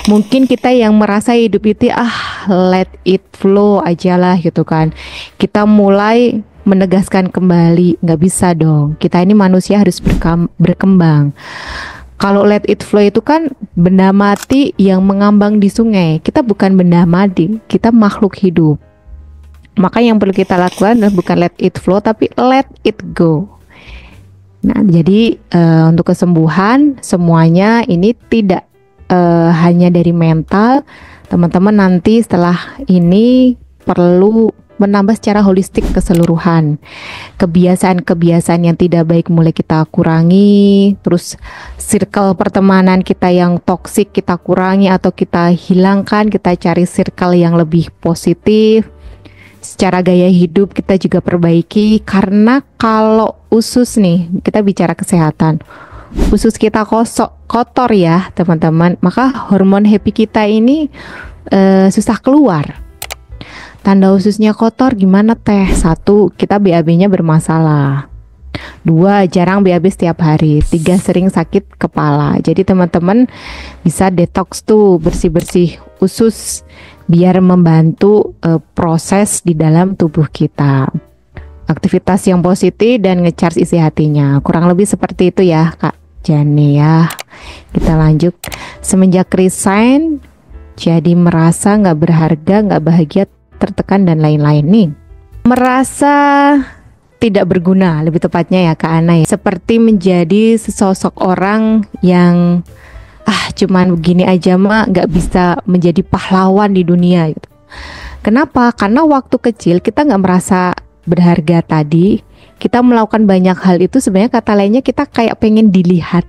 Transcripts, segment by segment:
Mungkin kita yang merasa hidup itu let it flow aja lah gitu kan. Kita mulai menegaskan kembali, nggak bisa dong. Kita ini manusia harus berkembang. Kalau let it flow itu kan benda mati yang mengambang di sungai. Kita bukan benda mati, kita makhluk hidup. Maka yang perlu kita lakukan adalah bukan let it flow, tapi let it go. Nah, jadi untuk kesembuhan semuanya ini tidak hanya dari mental. Teman-teman nanti setelah ini perlu menambah secara holistik keseluruhan. Kebiasaan-kebiasaan yang tidak baik mulai kita kurangi, terus circle pertemanan kita yang toksik kita kurangi atau kita hilangkan, kita cari circle yang lebih positif. Secara gaya hidup kita juga perbaiki, karena kalau usus nih, kita bicara kesehatan, usus kita kotor ya teman-teman, maka hormon happy kita ini susah keluar. Tanda ususnya kotor gimana teh? 1, kita BAB-nya bermasalah. 2, jarang BAB setiap hari. 3, sering sakit kepala. Jadi teman-teman bisa detox tuh, bersih-bersih usus biar membantu proses di dalam tubuh kita. Aktivitas yang positif dan ngecharge isi hatinya. Kurang lebih seperti itu ya Kak Jani ya. Kita lanjut. Semenjak resign, jadi merasa nggak berharga, nggak bahagia, tertekan dan lain-lain nih. Merasa tidak berguna, lebih tepatnya ya Kak Ana ya. Seperti menjadi sesosok orang yang cuman begini aja mah nggak bisa menjadi pahlawan di dunia gitu. Kenapa? Karena waktu kecil kita nggak merasa berharga tadi. Kita melakukan banyak hal itu sebenarnya kata lainnya kita kayak pengen dilihat.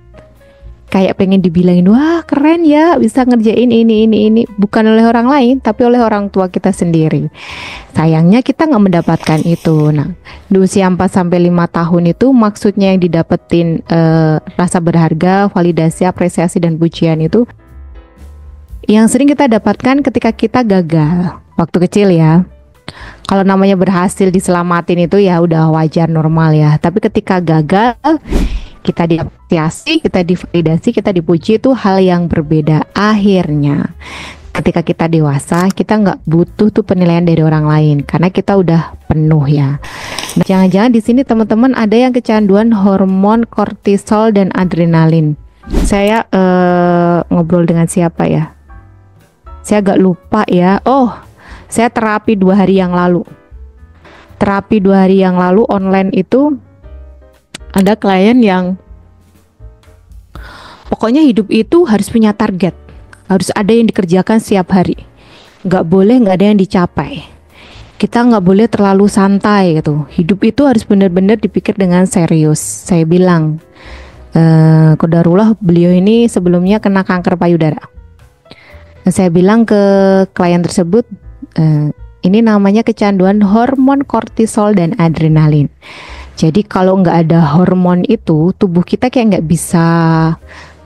Kayak pengen dibilangin, wah keren ya bisa ngerjain ini. Bukan oleh orang lain, tapi oleh orang tua kita sendiri. Sayangnya kita nggak mendapatkan itu. Nah, di usia 4-5 tahun itu maksudnya yang didapetin rasa berharga, validasi, apresiasi, dan pujian itu yang sering kita dapatkan ketika kita gagal. Waktu kecil ya. Kalau namanya berhasil diselamatin itu ya udah wajar, normal ya. Tapi ketika gagal, kita diapresiasi, kita divalidasi, kita dipuji, itu hal yang berbeda. Akhirnya ketika kita dewasa, kita nggak butuh tuh penilaian dari orang lain karena kita udah penuh ya. Nah, jangan-jangan di sini teman-teman ada yang kecanduan hormon kortisol dan adrenalin. Saya ngobrol dengan siapa ya? Saya agak lupa ya. Oh, saya terapi 2 hari yang lalu. Terapi 2 hari yang lalu online itu ada klien yang pokoknya hidup itu harus punya target, harus ada yang dikerjakan setiap hari, nggak ada yang dicapai. Kita nggak boleh terlalu santai gitu. Hidup itu harus benar-benar dipikir dengan serius. Saya bilang, qadarullah beliau ini sebelumnya kena kanker payudara. Saya bilang ke klien tersebut, ini namanya kecanduan hormon kortisol dan adrenalin. Jadi kalau nggak ada hormon itu, tubuh kita kayak nggak bisa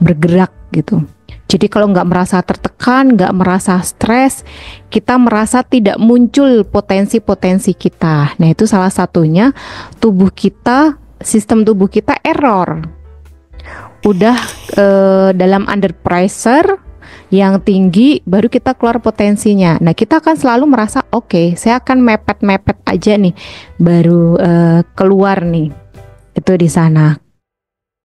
bergerak gitu. Jadi kalau nggak merasa tertekan, nggak merasa stres, kita merasa tidak muncul potensi-potensi kita. Nah itu salah satunya tubuh kita, sistem tubuh kita error. Udah dalam under pressure yang tinggi, baru kita keluar potensinya. Nah kita akan selalu merasa oke, saya akan mepet aja nih, baru keluar nih. Itu di sana.